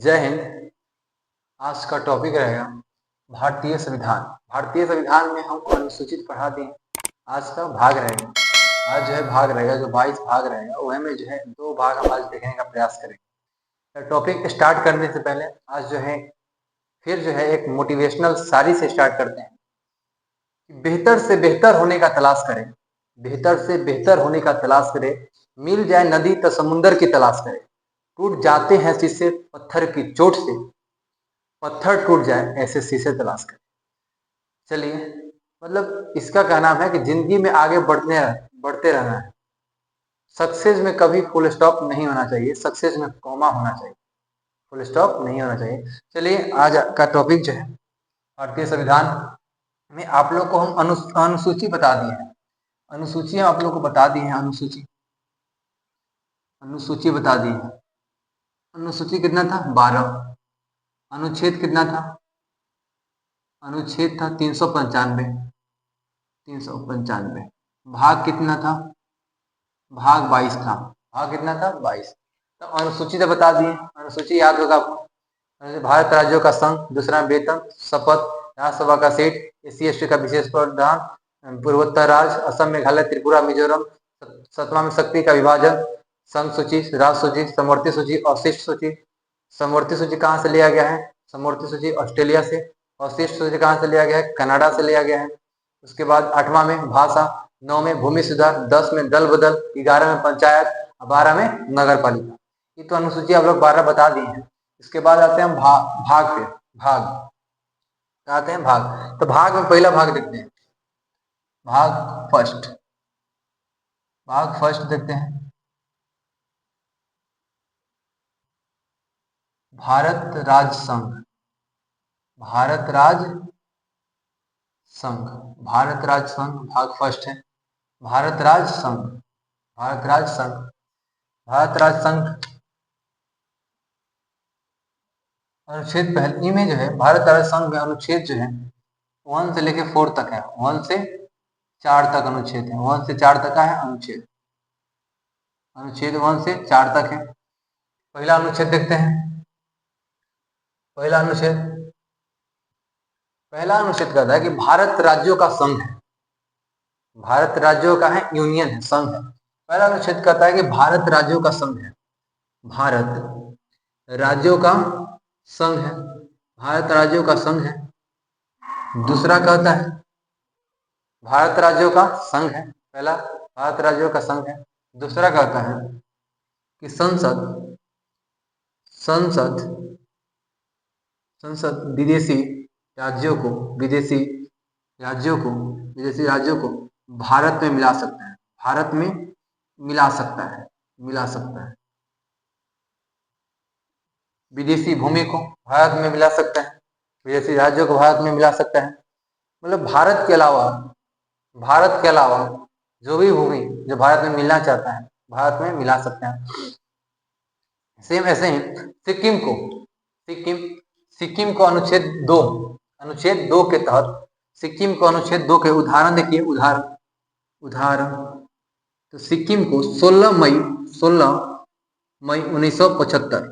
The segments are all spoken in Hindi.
जय हिंद। आज का टॉपिक रहेगा भारतीय संविधान। भारतीय संविधान में हम अनुसूचित पढ़ा दें। आज का भाग रहेगा, आज जो है भाग रहेगा, जो 22 भाग रहेगा वह में जो है 2 भाग हम आज देखने का प्रयास करेंगे। तो टॉपिक स्टार्ट करने से पहले आज जो है फिर जो है एक मोटिवेशनल शायरी से स्टार्ट करते हैं कि बेहतर से बेहतर होने का तलाश करें, बेहतर से बेहतर होने का तलाश करें, मिल जाए नदी तो समुंदर की तलाश करें, टूट जाते हैं शीशे पत्थर की चोट से, पत्थर टूट जाए ऐसे शीशे तलाश करें। चलिए, मतलब इसका कहना है कि जिंदगी में आगे बढ़ते रहना है। सक्सेस में कभी फुल स्टॉप नहीं होना चाहिए, सक्सेस में कॉमा होना चाहिए, फुल स्टॉप नहीं होना चाहिए। चलिए, आज का टॉपिक जो है भारतीय संविधान में आप लोग को हम अनुसूची बता दिए हैं। अनुसूची हम आप लोग को बता दी है, अनुसूची अनुसूची बता दी है। अनुसूची कितना था? 12। अनुच्छेद कितना था? अनुच्छेद था 395। 395। भाग कितना था? भाग 22 था। भाग कितना था? 22। तो अनुसूची तो बता दिए, अनुसूची याद होगा आपको। भारत राज्यों का संघ, दूसरा वेतन, शपथ, राज्यसभा का सीट, SC/ST का विशेष प्रावधान, पूर्वोत्तर राज्य, असम, मेघालय, त्रिपुरा, मिजोरम, 7वां में शक्ति का विभाजन, संघ सूची, राज्य सूची, समवर्ती सूची, अवशिष्ट सूची। समवर्ती सूची कहाँ से लिया गया है? समवर्ती सूची ऑस्ट्रेलिया से। अवशिष्ट सूची कहाँ से लिया गया है? कनाडा से लिया गया है। उसके बाद 8वां में भाषा, 9 में भूमि सुधार, 10 में दल बदल, 11 में पंचायत, 12 में नगर पालिका। ये तो अनुसूची आप लोग 12 बता दिए हैं। इसके बाद आते हैं हम भाग पे। भाग आते हैं भाग। तो भाग में पहला भाग देखते हैं, भाग फर्स्ट। भाग फर्स्ट देखते हैं, भारत राज्य संघ। भारत राज्य संघ, भारत राज्य संघ भाग फर्स्ट है। भारत राज्य संघ, भारत राज्य संघ, भारत राज्य संघ अनुच्छेद पहले में जो है भारत राज्य संघ में अनुच्छेद जो है 1 से लेके 4 तक है। 1 से 4 तक अनुच्छेद है। 1 से 4 तक का है अनुच्छेद। अनुच्छेद 1 से 4 तक है। पहला अनुच्छेद देखते हैं। पहला अनुच्छेद, पहला अनुच्छेद कहता है कि भारत राज्यों का संघ है। भारत राज्यों का है, यूनियन है, संघ है। पहला अनुच्छेद कहता है कि भारत राज्यों का संघ है। भारत राज्यों का संघ है। भारत राज्यों का संघ है। दूसरा कहता है भारत राज्यों का संघ है। पहला भारत राज्यों का संघ है। दूसरा कहता है कि संसद संसद संसद विदेशी राज्यों को विदेशी राज्यों को विदेशी राज्यों को भारत में मिला सकता है। भारत में मिला सकता है, मिला सकता है। विदेशी भूमि को भारत में मिला सकता है, विदेशी राज्यों को भारत में मिला सकता है। मतलब भारत के अलावा, भारत के अलावा जो भी भूमि जो भारत में मिलना चाहता है भारत में मिला सकते हैं। सेम ऐसे ही सिक्किम को, सिक्किम सिक्किम को अनुच्छेद 2 के तहत सिक्किम को अनुच्छेद 2 के उदाहरण देखिए, उदाहरण उदाहरण तो सिक्किम को 16 मई 1975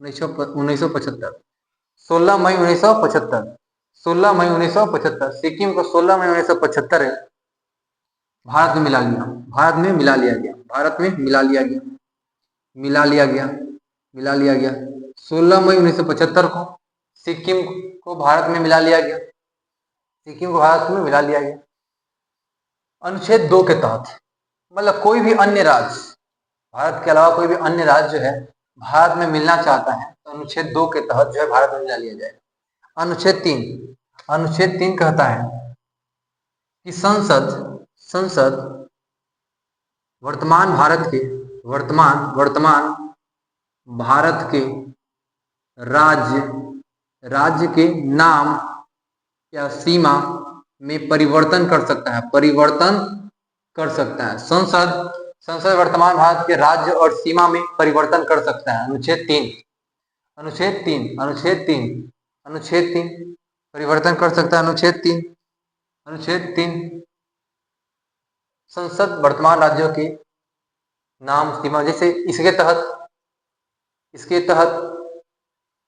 1975 16 मई 1975 16 मई 1975 सिक्किम को 16 मई 1975 भारत में मिला लिया, भारत में मिला लिया गया, भारत में मिला लिया गया, मिला लिया गया, मिला लिया गया। 16 मई 1975 को सिक्किम को भारत में मिला लिया गया, सिक्किम को भारत में मिला लिया गया अनुच्छेद 2 के तहत। मतलब कोई भी अन्य राज्य, भारत के अलावा कोई भी अन्य राज्य जो है भारत में मिलना चाहता है तो अनुच्छेद 2 के तहत जो है भारत में मिला लिया जाएगा। अनुच्छेद 3 कहता है कि संसद संसद वर्तमान भारत के वर्तमान भारत के राज्य के नाम या सीमा में परिवर्तन कर सकता है, परिवर्तन कर सकता है। संसद वर्तमान भारत के राज्य और सीमा में परिवर्तन कर सकता है। अनुच्छेद 3 अनुच्छेद 3 अनुच्छेद 3 अनुच्छेद 3 परिवर्तन कर सकता है। अनुच्छेद 3 संसद वर्तमान राज्यों के नाम सीमा, जैसे इसके तहत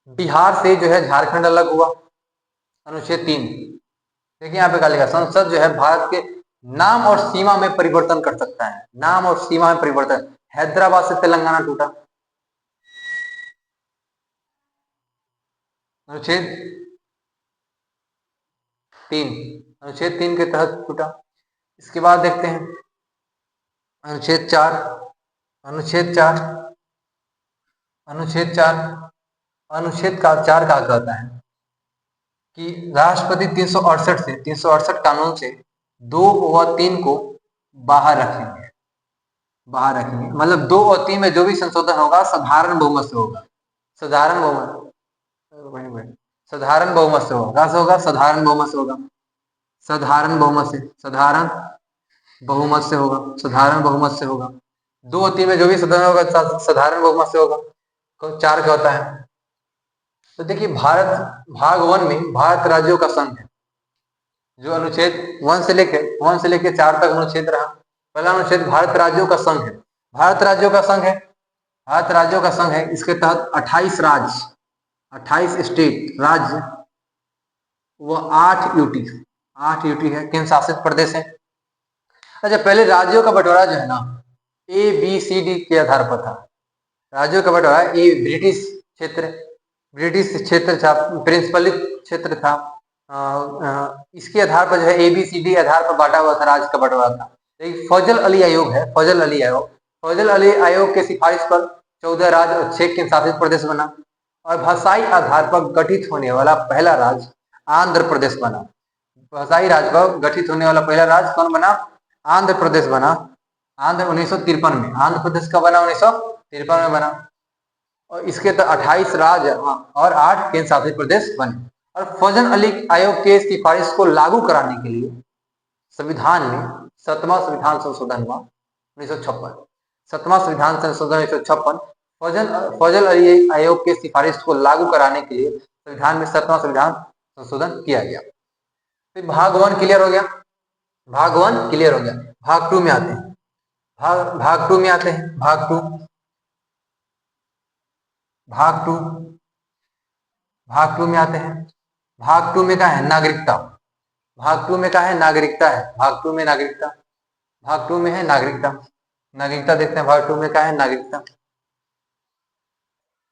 बिहार से जो है झारखंड अलग हुआ, अनुच्छेद 3। देखिए यहाँ पे क्या लिखा, संसद जो है भारत के नाम और सीमा में परिवर्तन कर सकता है, नाम और सीमा में परिवर्तन। हैदराबाद से तेलंगाना टूटा, अनुच्छेद 3, अनुच्छेद 3 के तहत टूटा। इसके बाद देखते हैं अनुच्छेद 4, अनुच्छेद 4, अनुच्छेद 4, अनुच्छेद का 4 का कहता है कि राष्ट्रपति 368 कानून से 2 व 3 को बाहर रखेंगे, बाहर रखेंगे। मतलब 2 और 3 में जो भी संशोधन होगा साधारण बहुमत से होगा, साधारण बहुमत, साधारण बहुमत से होगा, कहाँ से होगा, साधारण बहुमत से होगा, साधारण बहुमत से, साधारण बहुमत से होगा, साधारण बहुमत से होगा। 2 और 3 में जो भी संशोधन होगा साधारण बहुमत से होगा। तो 4 का होता है। तो देखिए भारत भाग 1 में भारत राज्यों का संघ है, जो अनुच्छेद 1 से लेके 4 तक अनुच्छेद रहा। पहला अनुच्छेद भारत राज्यों का संघ है, भारत राज्यों का संघ है, भारत राज्यों का संघ है। इसके तहत 28 राज्य, 28 स्टेट राज्य वो 8 यूटी, 8 यूटी है, केंद्र शासित प्रदेश है। अच्छा, पहले राज्यों का बंटवारा जो है ना ABCD के आधार पर था। राज्यों का बंटवारा ए ब्रिटिश क्षेत्र था, प्रिंसिपली क्षेत्र था। इसके आधार पर जो है ABCD आधार पर बांटा हुआ था, राज्य का बंटवारा था। एक फजल अली आयोग है, फजल अली आयोग, फजल अली आयोग के सिफारिश पर 14 राज्य और 6 केंद्र शासित प्रदेश बना। और भाषाई आधार पर गठित होने वाला पहला राज्य आंध्र प्रदेश बना। भाषाई राज्य पर गठित होने वाला पहला राज्य कौन बना, आंध्र प्रदेश बना। आंध्र 1953 में, आंध्र प्रदेश का बना 1953 में बना। और इसके तहत 28 राज्य और 8 केंद्र शासित प्रदेश बने। और फजल अली आयोग के सिफारिश को लागू कराने के लिए संविधान में 7वां संविधान संशोधन हुआ 1956, 7वां संविधान संशोधन 1956। फजल अली आयोग के सिफारिश को लागू कराने के लिए संविधान में 7वां संविधान संशोधन किया गया। तो भाग 1 क्लियर हो गया, भाग 1 क्लियर हो गया। भाग 2 में आते हैं, भाग 2 में आते हैं, भाग 2, भाग 2, भाग 2 में आते हैं। भाग 2 में क्या है, नागरिकता। भाग 2 में क्या है, नागरिकता है। भाग 2 में नागरिकता, भाग 2 में है नागरिकता। नागरिकता देखते हैं, भाग 2 में क्या है, नागरिकता।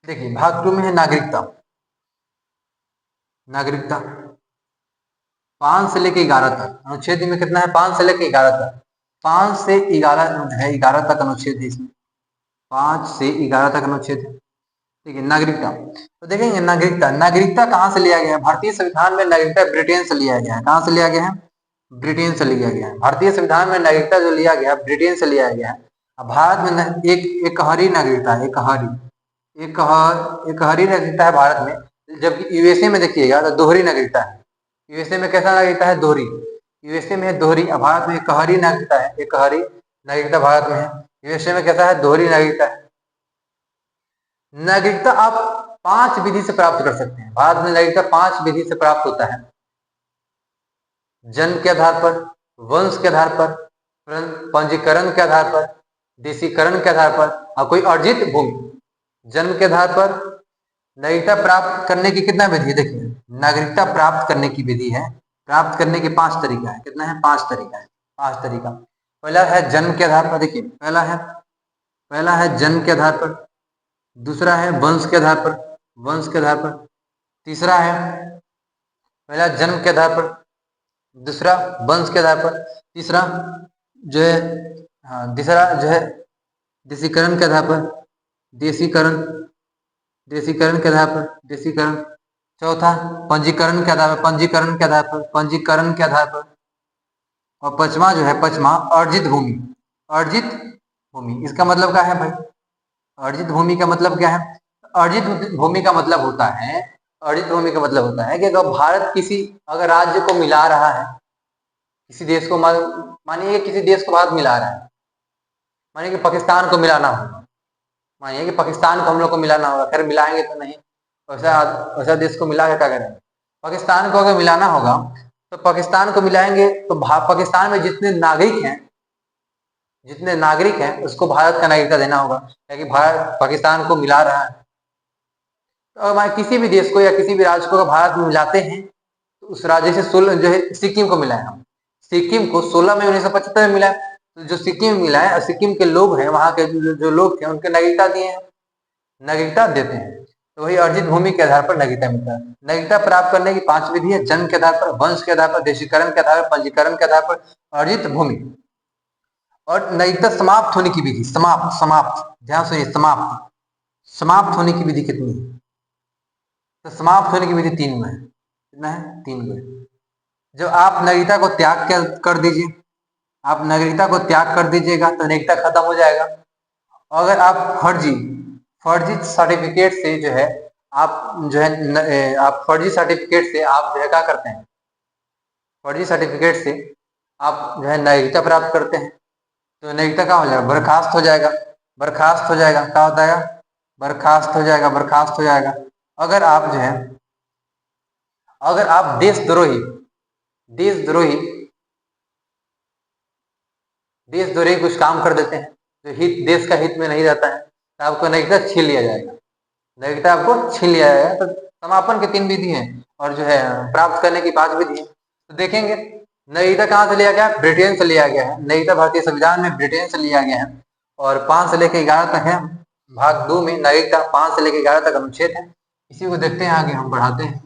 देखिए भाग 2 में है नागरिकता, नागरिकता 5 से लेके 11 तक अनुच्छेद में कितना है, 5 से लेके 11 तक, 5 से 11 है, 11 तक अनुच्छेद है इसमें, 5 से 11 तक अनुच्छेद है। ठीक है, नागरिकता तो देखेंगे नागरिकता, नागरिकता कहाँ से लिया गया है, भारतीय संविधान में नागरिकता ब्रिटेन से लिया गया है। कहाँ से लिया गया है, ब्रिटेन से लिया गया है। भारतीय संविधान में नागरिकता जो लिया गया ब्रिटेन से लिया गया है। भारत में एक हरी नागरिकता है, एक हरी नागरिकता है भारत में। जबकि यूएसए में देखिएगा तो दोहरी नागरिकता है। यूएसए में कैसा नागरिकता है, दोहरी, यूएसए में है दोहरी। भारत में एक हरी नागरिकता है, एक हरी नागरिकता भारत में है। यूएसए में कैसा है, दोहरी नागरिकता है। नागरिकता आप 5 विधि से प्राप्त कर सकते हैं। भारत में नागरिकता 5 विधि से प्राप्त होता है। जन्म के आधार पर, वंश के आधार पर, पंजीकरण के आधार पर, देशीकरण के आधार पर और कोई अर्जित भूमि। जन्म के आधार पर नागरिकता प्राप्त करने की कितना विधि है, देखिए नागरिकता प्राप्त करने की विधि है, प्राप्त करने के 5 तरीका है। कितना है, 5 तरीका है, 5 तरीका। पहला है जन्म के आधार पर, देखिए पहला है जन्म के आधार पर, दूसरा है वंश के आधार पर, वंश के आधार पर, तीसरा है पहला जन्म के आधार पर, दूसरा वंश के आधार पर, तीसरा जो है तीसरा जो है देशीकरण के आधार पर, देशीकरण के आधार पर, देशीकरण। चौथा पंजीकरण के आधार पर, पंजीकरण के आधार पर, पंजीकरण के आधार पर। और पांचवा जो है, पांचवा अर्जित भूमि, अर्जित भूमि। इसका मतलब क्या है भाई, अर्जित भूमि का मतलब क्या है, अर्जित भूमि का मतलब होता है, अर्जित भूमि का मतलब होता है कि अगर भारत किसी अगर राज्य को मिला रहा है, किसी देश को, मानिए किसी देश को भारत मिला रहा है, मानिए कि पाकिस्तान को मिलाना होगा, मानिए कि पाकिस्तान को हम लोग को मिलाना होगा, खैर मिलाएंगे तो नहीं, वैसा देश को मिला के क्या करेंगे। पाकिस्तान को अगर मिलाना होगा तो पाकिस्तान को मिलाएंगे तो पाकिस्तान में जितने नागरिक हैं उसको भारत का नागरिकता देना होगा, क्योंकि भारत पाकिस्तान को मिला रहा है। तो हमारे किसी भी देश को या किसी भी राज्य को भारत में जाते हैं तो उस राज्य से 16 जो है सिक्किम को मिला है। हम सिक्किम को 16 में 1975 में मिला है। तो जो सिक्किम मिला है, सिक्किम के लोग हैं, वहां के जो लोग थे उनके नागरिकता दिए हैं, नागरिकता देते हैं। तो वही अर्जित भूमि के आधार पर नागरिकता मिलता है। नागरिकता प्राप्त करने की 5 विधि है: जन्म के आधार पर, वंश के आधार पर, देशीकरण के आधार पर, पंजीकरण के आधार पर, अर्जित भूमि। और नागरिकता समाप्त होने की विधि, समाप्त समाप्त ध्यान सुनिए, समाप्त समाप्त होने की विधि कितनी है? तो समाप्त होने की विधि 3 में है। कितना है? 3 में। जब आप नागरिकता को त्याग कर दीजिए, आप नागरिकता को त्याग कर दीजिएगा तो नागरिकता खत्म हो जाएगा। अगर आप फर्जी सर्टिफिकेट से जो है आप जो है आप फर्जी सर्टिफिकेट से आप जो है क्या करते हैं, फर्जी सर्टिफिकेट से आप जो है नागरिकता प्राप्त करते हैं तो नागरिकता क्या हो जाएगा? बर्खास्त हो जाएगा। बर्खास्त हो जाएगा। क्या होता है? बर्खास्त हो जाएगा। बर्खास्त हो जाएगा। अगर आप जो है अगर आप देशद्रोही कुछ काम कर देते हैं जो देश का हित में नहीं रहता है तो आपको नागरिकता छीन लिया जाएगा। नागरिकता आपको छीन लिया जाएगा। तो समापन के 3 विधि हैं और जो है प्राप्त करने की 5 विधि है। तो देखेंगे नागरिकता कहाँ से लिया गया? ब्रिटेन से लिया गया है। नागरिकता भारतीय संविधान में ब्रिटेन से लिया गया है और 5 से लेकर 11 तक है। भाग 2 में नागरिकता 5 से लेकर 11 तक अनुच्छेद है। इसी को देखते हैं, आगे हम बढ़ाते हैं।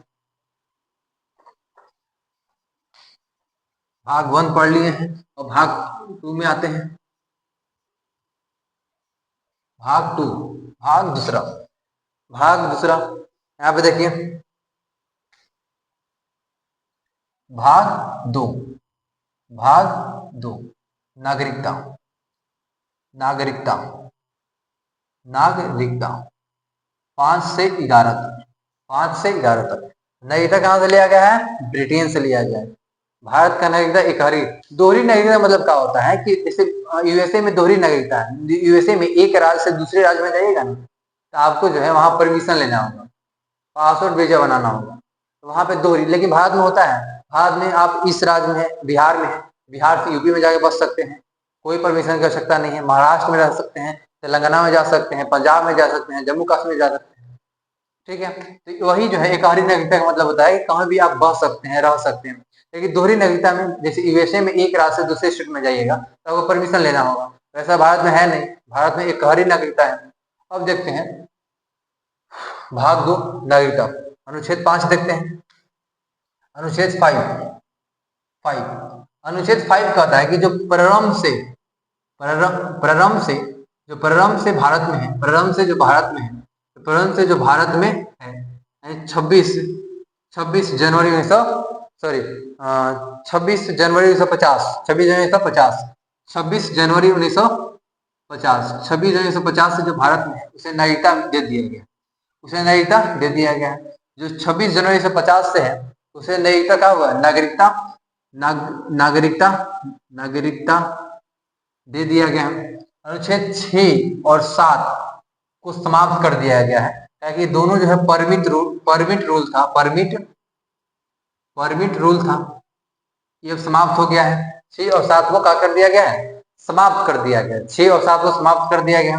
भाग 1 पढ़ लिए हैं और भाग 2 में आते हैं। भाग 2, भाग दूसरा यहाँ पे देखिए, भाग 2 नागरिकता 5 से 11 तक। नागरिकता कहाँ से लिया गया है? ब्रिटेन से लिया गया है। भारत का नागरिकता एकहरी दोहरी नागरिकता मतलब क्या होता है कि जैसे यूएसए में दोहरी नागरिकता है। यूएसए में एक राज्य से दूसरे राज्य में जाइएगा ना तो आपको जो है वहां परमिशन लेना होगा, पासपोर्ट वीजा बनाना होगा, तो वहां पे दोहरी। लेकिन भारत में होता है, भारत में आप इस राज्य में है, बिहार में है, बिहार से यूपी में जाके बस सकते हैं, कोई परमिशन की आवश्यकता नहीं है। महाराष्ट्र में रह सकते हैं, तेलंगाना में जा सकते हैं, पंजाब में जा सकते हैं, जम्मू कश्मीर जा सकते हैं। ठीक है, तो वही जो है एकहरी नागरिकता का मतलब होता है कि कहीं भी आप बस सकते हैं, रह सकते हैं। लेकिन दोहरी नागरिकता में जैसे यूएसए में एक राज्य से दूसरे स्टेट में जाइएगा तो आपको परमिशन लेना होगा, वैसा भारत में है नहीं। भारत में एकहरी नागरिकता है। अब देखते हैं भाग 2 नागरिकता, अनुच्छेद 5 देखते हैं। अनुच्छेद 5 अनुच्छेद 5 कहता है कि जो प्रारंभ से जो भारत में है 26 जनवरी 1950 से जो भारत में है उसे नागरिकता दे दिया गया। जो 26 जनवरी 1950 से है उसे नागरिकता का हुआ नागरिकता दे दिया गया। अनुच्छेद 6 और 7 को समाप्त कर दिया गया है, ताकि दोनों जो है परमिट रूल था, ये समाप्त हो गया है। 6 और 7 को क्या कर दिया गया है? समाप्त कर दिया गया। 6 और 7 को समाप्त कर दिया गया।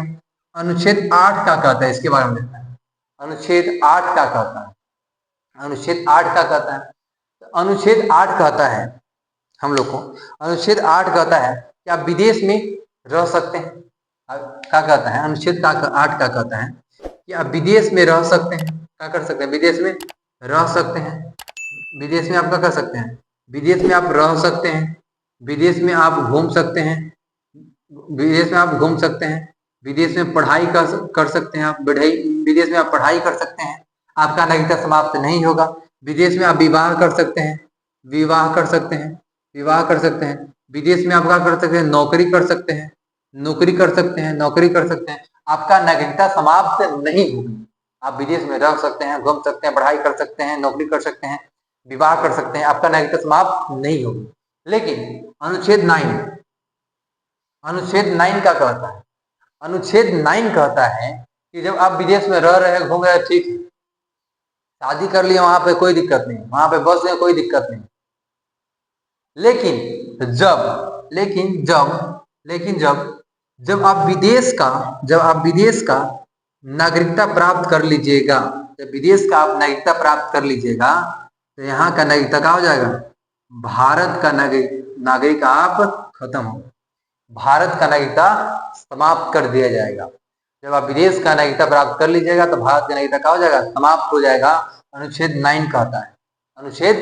अनुच्छेद 8 क्या कहता है? इसके बारे में देखते हैं। अनुच्छेद 8 क्या कहता है? अनुच्छेद 8 कहता है हम लोग को, अनुच्छेद 8 कहता है कि आप विदेश में रह सकते हैं। क्या कहता है? अनुच्छेद 8 क्या कहता है कि आप विदेश में रह सकते हैं। क्या कर सकते हैं? विदेश में रह सकते हैं। विदेश में आप क्या कर सकते हैं? विदेश में आप रह सकते हैं, विदेश में आप घूम सकते हैं, विदेश में पढ़ाई कर सकते हैं। आप विदेश में आप पढ़ाई कर सकते हैं, आपका नागरिकता समाप्त नहीं होगा। विदेश में आप विवाह कर सकते हैं, विदेश में आप क्या कर सकते हैं? नौकरी कर सकते हैं, आपका नागरिकता समाप्त नहीं होगी। आप विदेश में रह सकते हैं, घूम सकते हैं, पढ़ाई कर सकते हैं, नौकरी कर सकते हैं, विवाह कर सकते हैं, आपका नागरिकता समाप्त नहीं होगी। लेकिन अनुच्छेद 9 क्या कहता है? अनुच्छेद 9 कहता है कि जब आप विदेश में रह रहे हैं, घूम रहे हैं, ठीक है, शादी कर लिए, वहां पे कोई दिक्कत नहीं, वहां पे बस में कोई दिक्कत नहीं। लेकिन जब आप विदेश का नागरिकता प्राप्त कर लीजिएगा, जब विदेश का आप नागरिकता प्राप्त कर लीजिएगा तो यहाँ का नागरिकता क्या हो जाएगा, भारत का नागरिक आप खत्म हो, भारत का नागरिकता समाप्त कर दिया जाएगा। जब आप विदेश का नागरिकता प्राप्त कर लीजिएगा तो भारत का नागरिकता क्या हो जाएगा, समाप्त हो जाएगा। अनुच्छेद 9 कहता है, अनुच्छेद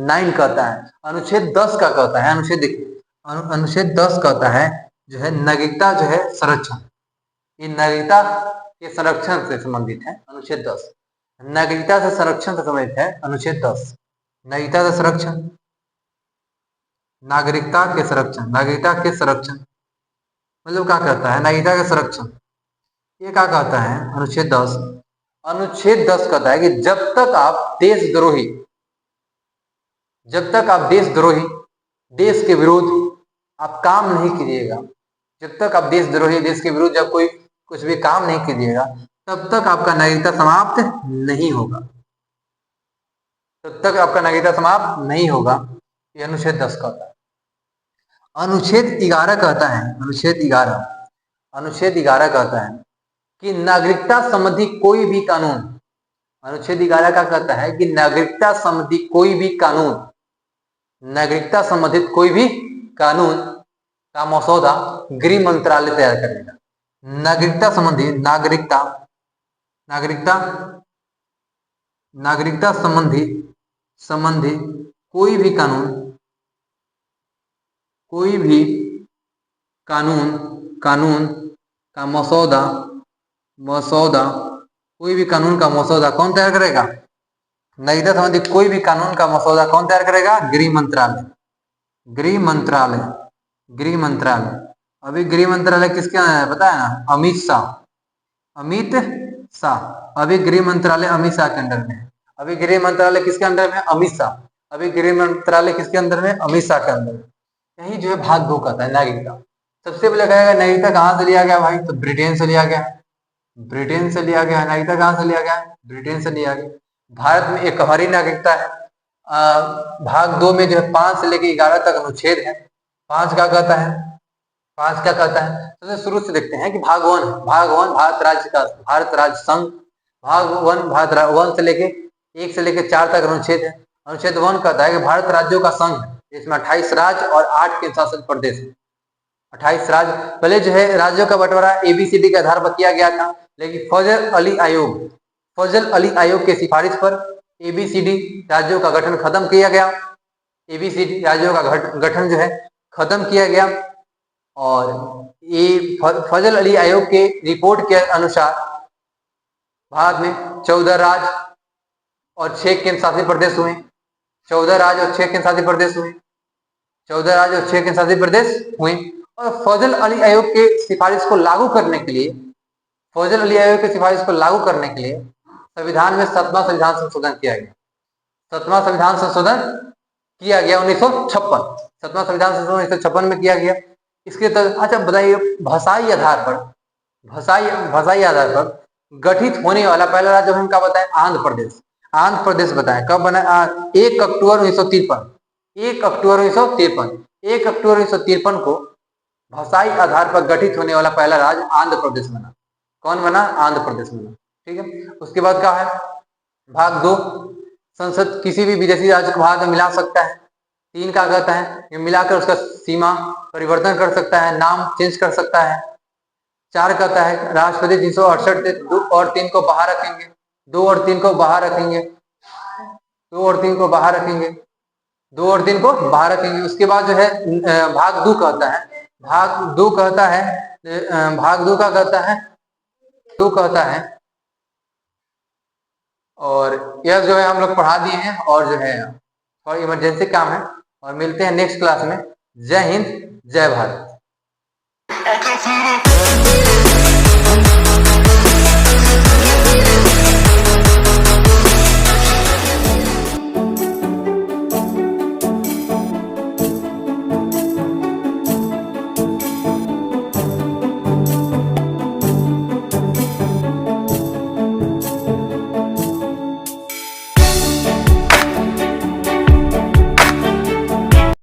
9 कहता है। अनुच्छेद 10 का कहता है, अनुच्छेद देखिए, अनुच्छेद 10 कहता है जो है नागरिकता जो है संरक्षण, ये नागरिकता के संरक्षण से संबंधित है। अनुच्छेद 10 नागरिकता से संरक्षण से संबंधित है। अनुच्छेद 10 नागरिकता से संरक्षण, नागरिकता के संरक्षण, नागरिकता के संरक्षण मतलब क्या कहता है, नागरिकता के संरक्षण ये क्या कहता है। अनुच्छेद 10, अनुच्छेद 10 कहता है कि जब तक आप देशद्रोही, जब तक आप देशद्रोही, देश के विरुद्ध आप काम नहीं कीजिएगा, जब तक आप देशद्रोही, देश के विरुद्ध जब कोई कुछ भी काम नहीं कीजिएगा तब तक आपका नागरिकता समाप्त नहीं होगा, तब तक आपका नागरिकता समाप्त नहीं होगा। ये अनुच्छेद 10 कहता है। अनुच्छेद 11 कहता है, अनुच्छेद 11, अनुच्छेद 11 कहता है कि नागरिकता संबंधी कोई भी कानून, अनुच्छेद 11 का कहता है कि नागरिकता संबंधी कोई भी कानून, नागरिकता संबंधित कोई भी कानून का मसौदा गृह मंत्रालय तैयार करेगा। नागरिकता संबंधी, नागरिकता, नागरिकता, नागरिकता संबंधी कोई भी कानून, कोई भी कानून, कानून का मसौदा, मसौदा, कोई भी कानून का मसौदा कौन तैयार करेगा, नागरिकता संबंधी कोई भी कानून का मसौदा कौन तैयार करेगा, गृह मंत्रालय, गृह मंत्रालय, गृह मंत्रालय। अभी गृह मंत्रालय किसके अंदर है पता है ना, अमित शाह, अमित शाह। अभी गृह मंत्रालय अमित शाह के अंदर में है। अभी गृह मंत्रालय किसके अंदर में, अमित शाह। अभी गृह मंत्रालय किसके अंदर में, अमित शाह के अंदर में। यही जो है भाग 2 कहता है नागरिकता। सबसे पहले कहेगा नागरिकता कहाँ से लिया गया भाई, तो ब्रिटेन से लिया गया, ब्रिटेन से लिया गया। नागरिकता कहाँ से लिया गया, ब्रिटेन से लिया गया। भारत में एकहरी नागरिकता है। भाग 2 में जो है 5 से लेकर 11 तक अनुच्छेद है। 5 क्या कहता है, 5 क्या कहता है, तो शुरू से देखते हैं कि भाग 1, भाग 1 भारत राज्य का, भारत राज्य संघ। भाग 1 भारत 1 से लेके 1 से लेके 4 तक अनुच्छेद है। अनुच्छेद 1 कहता है कि भारत राज्यों का संघ है, इसमें 28 राज्य और 8 केंद्र शासित प्रदेश है। 28 राज्य। पहले जो है राज्यों का बंटवारा ABCD के आधार पर किया गया था, लेकिन फजल अली आयोग, फजल अली आयोग के सिफारिश पर ABCD राज्यों का गठन खत्म किया गया। ABCD राज्यों का गठन जो है खत्म किया गया। और ये फजल अली आयोग के रिपोर्ट के अनुसार भारत में 14 राज्य और 6 केंद्र शासित प्रदेश हुए। 14 राज्य और 6 केंद्र शासित प्रदेश हुए। 14 राज्य और 6 केंद्र शासित प्रदेश हुए। और फजल अली आयोग के सिफारिश को लागू करने के लिए, फजल अली आयोग के सिफारिश को लागू करने के लिए संविधान में 7वां संविधान संशोधन किया गया। 7वां संविधान संशोधन किया गया 1956। 7वां संविधान संशोधन 1956 में किया गया। इसके तहत अच्छा बताइए, भाषाई आधार पर, भाषाई आधार पर गठित होने वाला पहला राज्य हमका बताएं, आंध्र प्रदेश। आंध्र प्रदेश बताएं कब बना, 1 अक्टूबर 1953। 1 अक्टूबर 1953, 1 अक्टूबर 1953 को भाषाई आधार पर गठित होने वाला पहला राज्य आंध्र प्रदेश बना। कौन बना, आंध्र प्रदेश बना। ठीक है। उसके बाद क्या है, भाग 2, संसद किसी भी विदेशी राज्य को भारत में मिला सकता है। 3 का कहता है ये मिलाकर उसका सीमा परिवर्तन कर सकता है, नाम चेंज कर सकता है। 4 कहता है राष्ट्रपति 368 से 2 और 3 को बाहर रखेंगे, 2 और 3 को बाहर रखेंगे, 2 और 3 को बाहर रखेंगे, 2 और 3 को बाहर रखेंगे। उसके बाद जो है भाग 2 कहता है, भाग 2 कहता है, भाग 2 का कहता है, 2 कहता है, और यह जो है हम लोग पढ़ा दिए हैं। और जो है और इमरजेंसी काम है, और मिलते हैं नेक्स्ट क्लास में। जय हिंद, जय भारत।